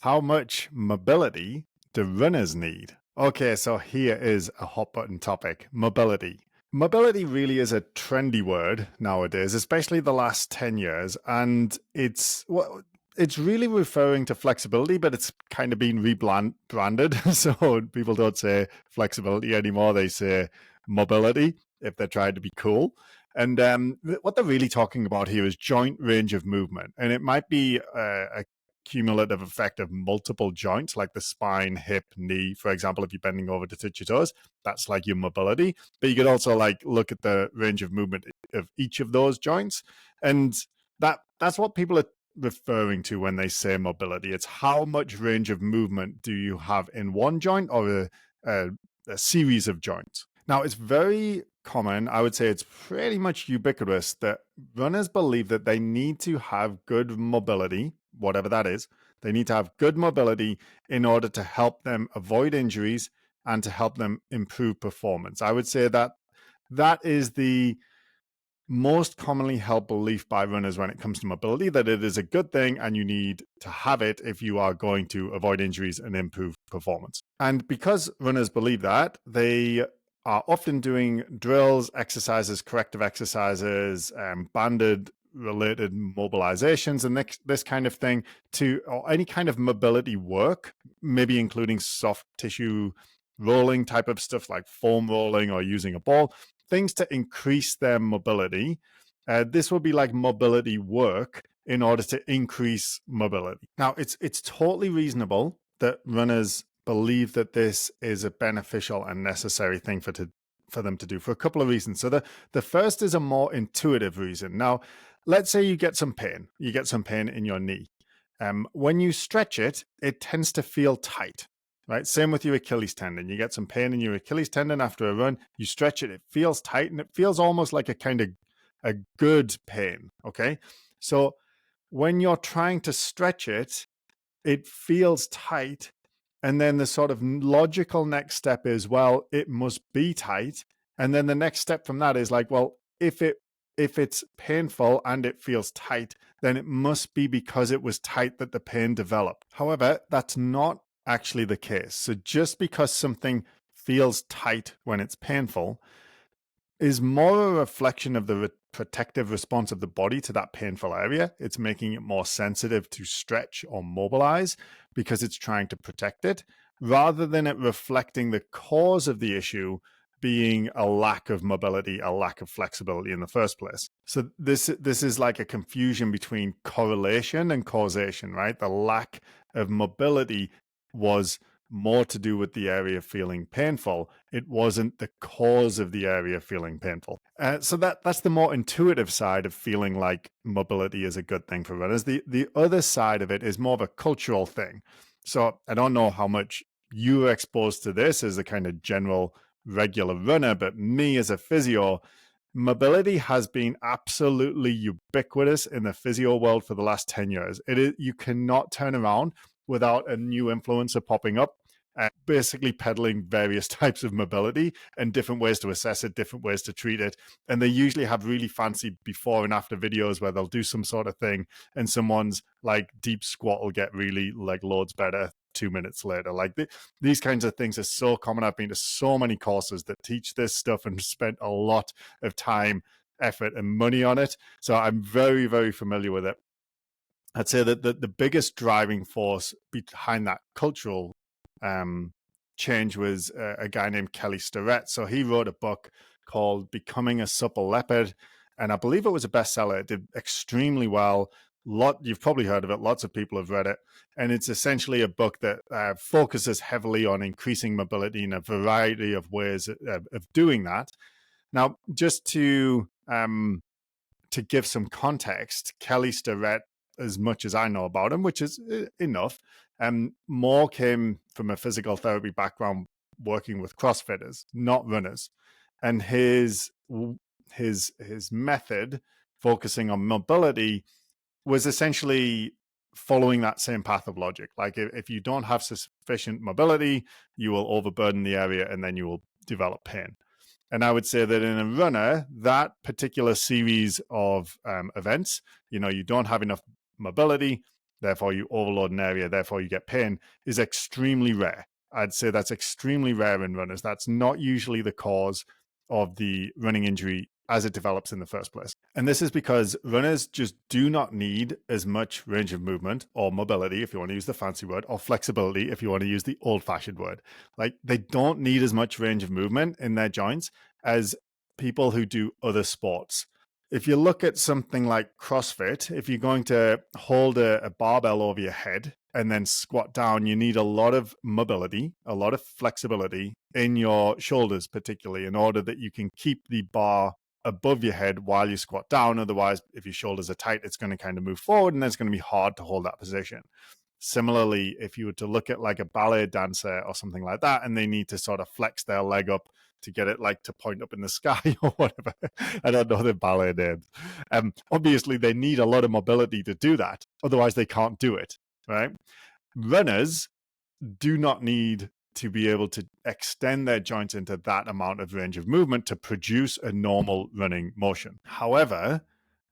How much mobility do runners need? Okay, so here is a hot button topic: mobility. Mobility really is a trendy word nowadays, especially the last 10 years. And it's really referring to flexibility, but it's kind of been rebranded. So people don't say flexibility anymore, they say mobility if they're trying to be cool. And what they're really talking about here is joint range of movement. And it might be a cumulative effect of multiple joints like the spine, hip, knee. For example, if you're bending over to touch your toes, that's like your mobility. But you could also like look at the range of movement of each of those joints. And that's what people are referring to when they say mobility. It's how much range of movement do you have in one joint or a series of joints. Now, it's very common, I would say it's pretty much ubiquitous, that runners believe that they need to have good mobility, whatever that is. They need to have good mobility in order to help them avoid injuries and to help them improve performance. I would say that that is the most commonly held belief by runners when it comes to mobility, that it is a good thing and you need to have it if you are going to avoid injuries and improve performance. And because runners believe that, they are often doing drills, exercises, corrective exercises, banded related mobilizations and this kind of thing, or any kind of mobility work, maybe including soft tissue rolling type of stuff like foam rolling or using a ball, things to increase their mobility. This will be like mobility work in order to increase mobility. Now, it's totally reasonable that runners believe that this is a beneficial and necessary thing for them to do for a couple of reasons. So the first is a more intuitive reason. Now, let's say you get some pain. You get some pain in your knee. When you stretch it, it tends to feel tight. Right. Same with your Achilles tendon. You get some pain in your Achilles tendon after a run, you stretch it, it feels tight and it feels almost like a kind of a good pain. Okay. So when you're trying to stretch it, it feels tight. And then the sort of logical next step is, well, it must be tight. And then the next step from that is like, well, if it's painful and it feels tight, then it must be because it was tight that the pain developed. However, that's not actually the case. So just because something feels tight when it's painful is more a reflection of the protective response of the body to that painful area. It's making it more sensitive to stretch or mobilize because it's trying to protect it, rather than it reflecting the cause of the issue being a lack of mobility, a lack of flexibility in the first place. So this is like a confusion between correlation and causation, right? The lack of mobility was more to do with the area feeling painful. It wasn't the cause of the area feeling painful. So that's the more intuitive side of feeling like mobility is a good thing for runners. The other side of it is more of a cultural thing. So I don't know how much you were exposed to this as a kind of general regular runner, but me as a physio, mobility has been absolutely ubiquitous in the physio world for the last 10 years. You cannot turn around without a new influencer popping up, basically peddling various types of mobility and different ways to assess it, different ways to treat it. And they usually have really fancy before and after videos where they'll do some sort of thing and someone's like deep squat will get really like loads better 2 minutes later. Like these kinds of things are so common. I've been to so many courses that teach this stuff and spent a lot of time, effort, and money on it. So I'm very, very familiar with it. I'd say that the biggest driving force behind that cultural change was a guy named Kelly Starrett. So he wrote a book called Becoming a Supple Leopard, and I believe it was a bestseller. It did extremely well. You've probably heard of it. Lots of people have read it, and it's essentially a book that focuses heavily on increasing mobility in a variety of ways of doing that. Now, just to give some context, Kelly Starrett, as much as I know about him, which is enough, more came from a physical therapy background working with CrossFitters, not runners. And his method, focusing on mobility, was essentially following that same path of logic. Like if you don't have sufficient mobility, you will overburden the area and then you will develop pain. And I would say that in a runner, that particular series of events, you don't have enough mobility, therefore you overload an area, therefore you get pain, is extremely rare. I'd say that's extremely rare in runners. That's not usually the cause of the running injury as it develops in the first place. And this is because runners just do not need as much range of movement or mobility, if you want to use the fancy word, or flexibility, if you want to use the old-fashioned word. Like, they don't need as much range of movement in their joints as people who do other sports. If you look at something like CrossFit, if you're going to hold a barbell over your head and then squat down, you need a lot of mobility, a lot of flexibility in your shoulders, particularly, in order that you can keep the bar above your head while you squat down. Otherwise, if your shoulders are tight, it's going to kind of move forward and then it's going to be hard to hold that position. Similarly, if you were to look at like a ballet dancer or something like that, and they need to sort of flex their leg up to get it like to point up in the sky or whatever. I don't know the ballet names. Obviously, they need a lot of mobility to do that. Otherwise, they can't do it, right? Runners do not need to be able to extend their joints into that amount of range of movement to produce a normal running motion. However,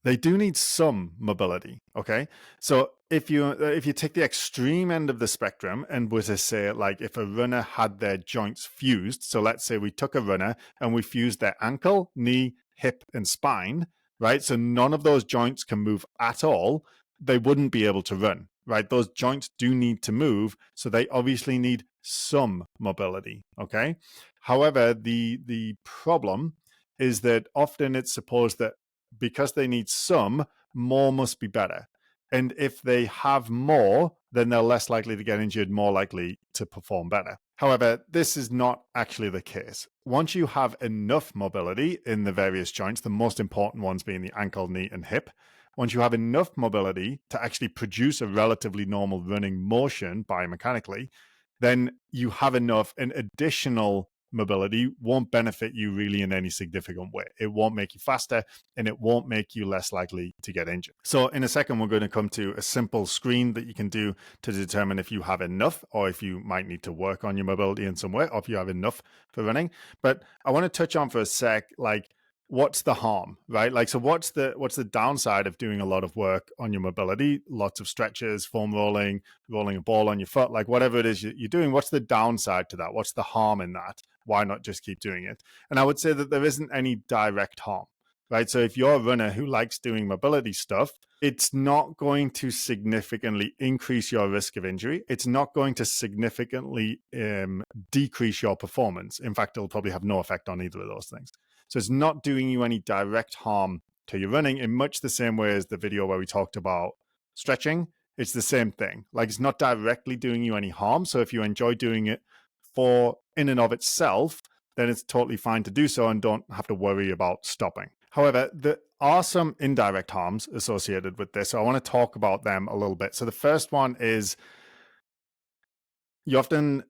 they do need some mobility, okay? So if you take the extreme end of the spectrum and were to say, like, if a runner had their joints fused, so let's say we took a runner and we fused their ankle, knee, hip, and spine, right? So none of those joints can move at all, they wouldn't be able to run, right? Those joints do need to move, so they obviously need some mobility, okay? However, the problem is that often it's supposed that because they need some, more must be better. And if they have more, then they're less likely to get injured, more likely to perform better. However, this is not actually the case. Once you have enough mobility in the various joints, the most important ones being the ankle, knee, and hip, once you have enough mobility to actually produce a relatively normal running motion biomechanically, then you have enough, and additional mobility won't benefit you really in any significant way. It won't make you faster and it won't make you less likely to get injured. So in a second, we're going to come to a simple screen that you can do to determine if you have enough or if you might need to work on your mobility in some way or if you have enough for running. But I want to touch on for a sec, like, what's the harm, right? Like, so what's the downside of doing a lot of work on your mobility, lots of stretches, foam rolling a ball on your foot, like whatever it is you're doing, what's the downside to that? What's the harm in that? Why not just keep doing it? And I would say that there isn't any direct harm, right? So if you're a runner who likes doing mobility stuff, it's not going to significantly increase your risk of injury. It's not going to significantly decrease your performance. In fact, it'll probably have no effect on either of those things. So it's not doing you any direct harm to your running in much the same way as the video where we talked about stretching. It's the same thing. Like, it's not directly doing you any harm. So if you enjoy doing it for in and of itself, then it's totally fine to do so and don't have to worry about stopping. However, there are some indirect harms associated with this. So I want to talk about them a little bit. So the first one is, you often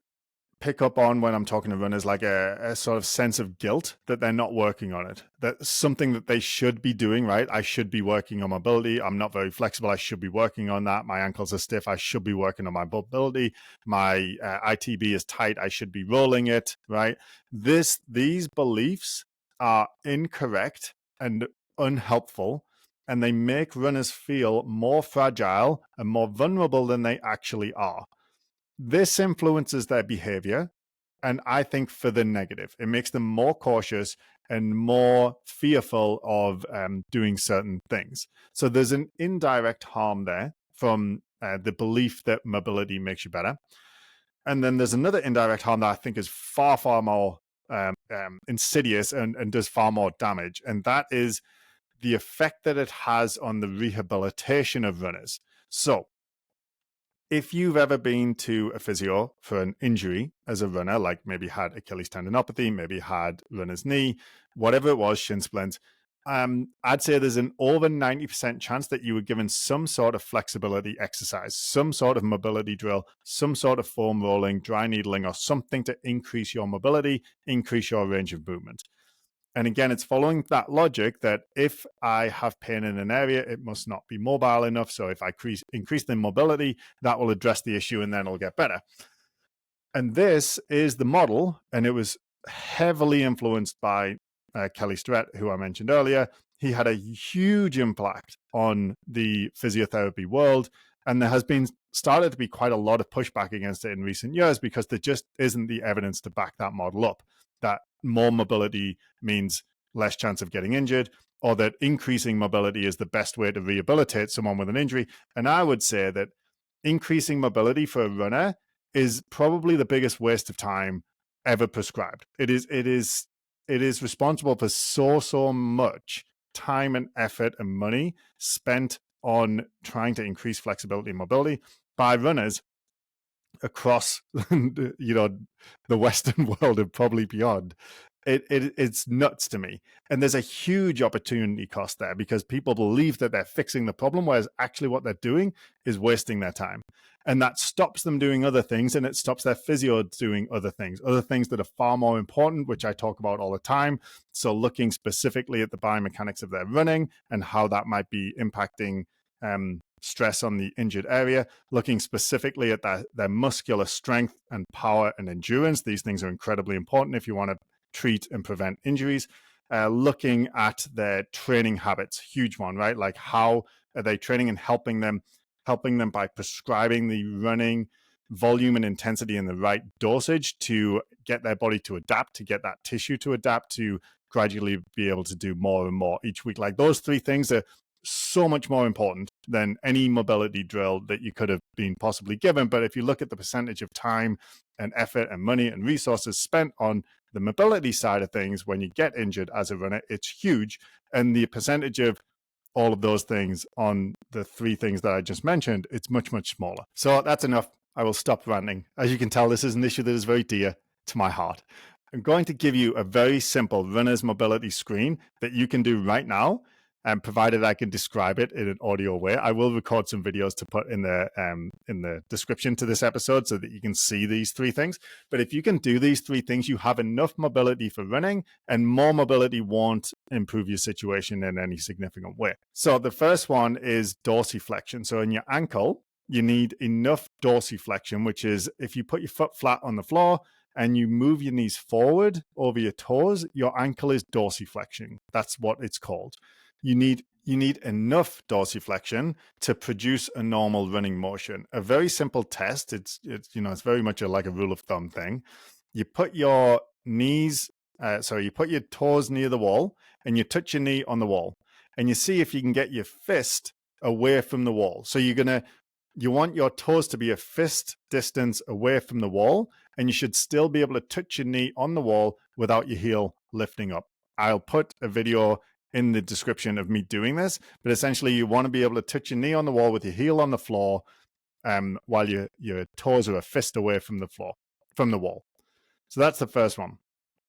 pick up on when I'm talking to runners, like a sort of sense of guilt that they're not working on it. That's something that they should be doing, right? I should be working on mobility. I'm not very flexible. I should be working on that. My ankles are stiff. I should be working on my mobility. My ITB is tight. I should be rolling it, right? These beliefs are incorrect and unhelpful, and they make runners feel more fragile and more vulnerable than they actually are. This influences their behavior, and I think for the negative. It makes them more cautious and more fearful of doing certain things. So there's an indirect harm there from the belief that mobility makes you better. And then there's another indirect harm that I think is far, far more insidious and does far more damage. And that is the effect that it has on the rehabilitation of runners. So if you've ever been to a physio for an injury as a runner, like maybe had Achilles tendinopathy, maybe had runner's knee, whatever it was, shin splint, I'd say there's an over 90% chance that you were given some sort of flexibility exercise, some sort of mobility drill, some sort of foam rolling, dry needling, or something to increase your mobility, increase your range of movement. And again, it's following that logic that if I have pain in an area, it must not be mobile enough. So if I increase the mobility, that will address the issue and then it'll get better. And this is the model, and it was heavily influenced by Kelly Starrett, who I mentioned earlier. He had a huge impact on the physiotherapy world, And there has been started to be quite a lot of pushback against it in recent years because there just isn't the evidence to back that model up, that more mobility means less chance of getting injured, or that increasing mobility is the best way to rehabilitate someone with an injury. And I would say that increasing mobility for a runner is probably the biggest waste of time ever prescribed. It is responsible for so much time and effort and money spent on trying to increase flexibility and mobility by runners across the Western world and probably beyond. It's nuts to me. And there's a huge opportunity cost there because people believe that they're fixing the problem, whereas actually what they're doing is wasting their time. And that stops them doing other things, and it stops their physio doing other things that are far more important, which I talk about all the time. So looking specifically at the biomechanics of their running and how that might be impacting stress on the injured area, looking specifically at their muscular strength and power and endurance. These things are incredibly important if you want to treat and prevent injuries. Looking at their training habits, huge one, right? Like how are they training, and helping them by prescribing the running volume and intensity in the right dosage to get their body to adapt, to get that tissue to adapt, to gradually be able to do more and more each week. Like those three things are so much more important than any mobility drill that you could have been possibly given. But if you look at the percentage of time and effort and money and resources spent on the mobility side of things when you get injured as a runner, it's huge. And the percentage of all of those things on the three things that I just mentioned, it's much smaller. So that's enough. I will stop ranting. As you can tell, this is an issue that is very dear to my heart. I'm going to give you a very simple runner's mobility screen that you can do right now, and provided I can describe it in an audio way. I will record some videos to put in the description to this episode so that you can see these three things. But if you can do these three things, you have enough mobility for running, and more mobility won't improve your situation in any significant way. So the first one is dorsiflexion. So in your ankle, you need enough dorsiflexion, which is if you put your foot flat on the floor and you move your knees forward over your toes, your ankle is dorsiflexing. That's what it's called. You need enough dorsiflexion to produce a normal running motion. A very simple test. It's very much like a rule of thumb thing. You put your you put your toes near the wall, and you touch your knee on the wall, and you see if you can get your fist away from the wall. So you want your toes to be a fist distance away from the wall, and you should still be able to touch your knee on the wall without your heel lifting up. I'll put a video in the description of me doing this, but essentially you want to be able to touch your knee on the wall with your heel on the floor while your toes are a fist away from the wall. So that's the first one.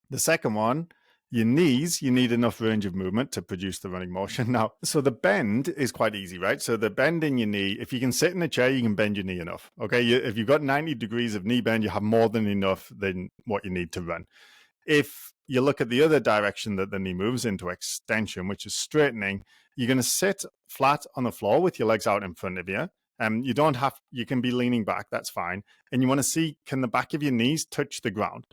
The second one, your knees, you need enough range of movement to produce the running motion. Now, so the bend is quite easy, right? So the bend in your knee, if you can sit in a chair, you can bend your knee enough. Okay, if you've got 90 degrees of knee bend, you have more than enough than what you need to run. If you look at the other direction that the knee moves into extension, which is straightening, you're going to sit flat on the floor with your legs out in front of you. You can be leaning back, that's fine. And you want to see, can the back of your knees touch the ground?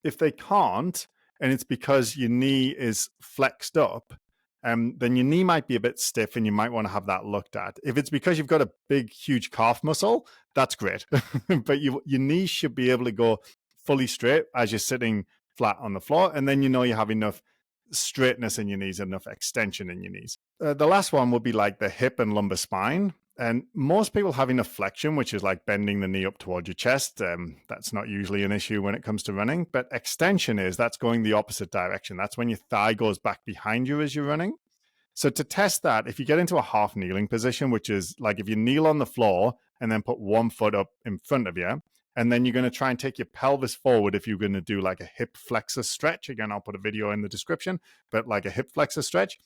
If they can't, and it's because your knee is flexed up, then your knee might be a bit stiff and you might want to have that looked at. If it's because you've got a big, huge calf muscle, that's great. But your knee should be able to go fully straight as you're sitting flat on the floor. And then you have enough straightness in your knees, enough extension in your knees. The last one would be like the hip and lumbar spine. And most people have enough flexion, which is like bending the knee up towards your chest. That's not usually an issue when it comes to running. But extension that's going the opposite direction. That's when your thigh goes back behind you as you're running. So to test that, if you get into a half kneeling position, which is like if you kneel on the floor and then put one foot up in front of you, and then you're going to try and take your pelvis forward if you're going to do like a hip flexor stretch. Again, I'll put a video in the description, but like a hip flexor stretch,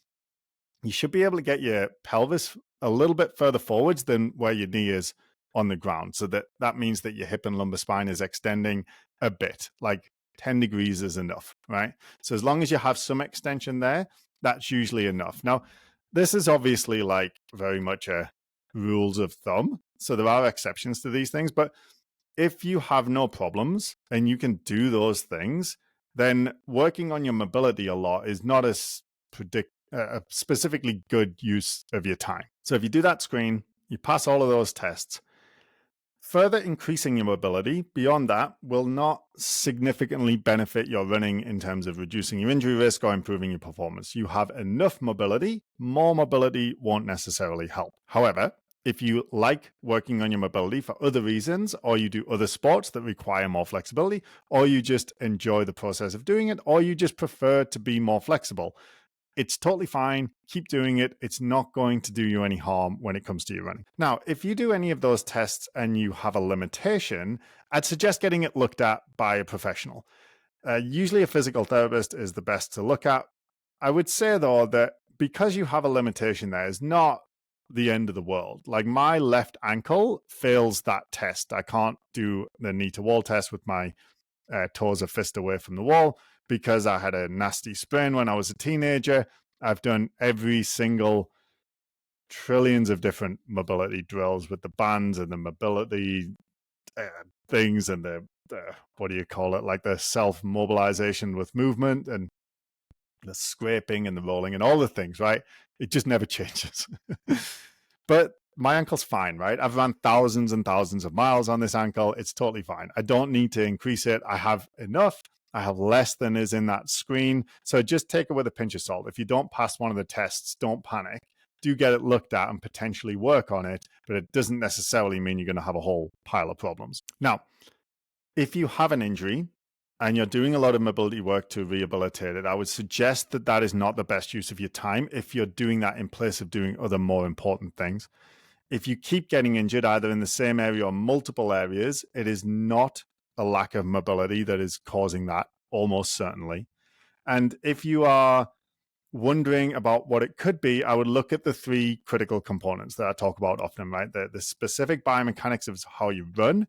you should be able to get your pelvis a little bit further forwards than where your knee is on the ground. So that means that your hip and lumbar spine is extending a bit, like 10 degrees is enough, right? So as long as you have some extension there, that's usually enough. Now, this is obviously like very much a rules of thumb. So there are exceptions to these things, but if you have no problems and you can do those things, then working on your mobility a lot is not a specifically good use of your time. So if you do that screen, You pass all of those tests. Further increasing your mobility beyond that will not significantly benefit your running in terms of reducing your injury risk or improving your performance. You have enough mobility. More mobility won't necessarily help. However, if you like working on your mobility for other reasons, or you do other sports that require more flexibility, or you just enjoy the process of doing it, or you just prefer to be more flexible, it's totally fine. Keep doing it. It's not going to do you any harm when it comes to your running. Now, if you do any of those tests and you have a limitation, I'd suggest getting it looked at by a professional. Usually a physical therapist is the best to look at. I would say, though, that because you have a limitation there is not the end of the world. Like, my left ankle fails that test. I can't do the knee to wall test with my toes a fist away from the wall because I had a nasty sprain when I was a teenager. I've done every single trillions of different mobility drills with the bands and the mobility things and the what do you call it, like the self-mobilization with movement and the scraping and the rolling and all the things, right? It just never changes. But my ankle's fine, right? I've run thousands and thousands of miles on this ankle. It's totally fine. I don't need to increase it. I have enough. I have less than is in that screen. So just take it with a pinch of salt. If you don't pass one of the tests, don't panic. Do get it looked at and potentially work on it, but it doesn't necessarily mean you're going to have a whole pile of problems. Now, if you have an injury and you're doing a lot of mobility work to rehabilitate it, I would suggest that that is not the best use of your time if you're doing that in place of doing other more important things. If you keep getting injured either in the same area or multiple areas, it is not a lack of mobility that is causing that, almost certainly. And if you are wondering about what it could be, I would look at the three critical components that I talk about often, right? The specific biomechanics of how you run,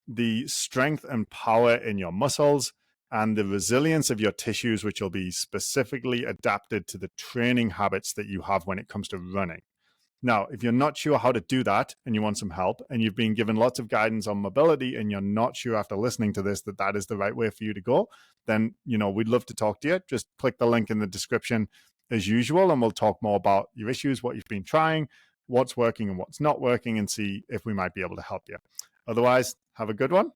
the strength and power in your muscles, and the resilience of your tissues, which will be specifically adapted to the training habits that you have when it comes to running. Now, if you're not sure how to do that and you want some help and you've been given lots of guidance on mobility and you're not sure after listening to this that that is the right way for you to go, then, we'd love to talk to you. Just click the link in the description as usual, and we'll talk more about your issues, what you've been trying, what's working and what's not working, and see if we might be able to help you. Otherwise, have a good one.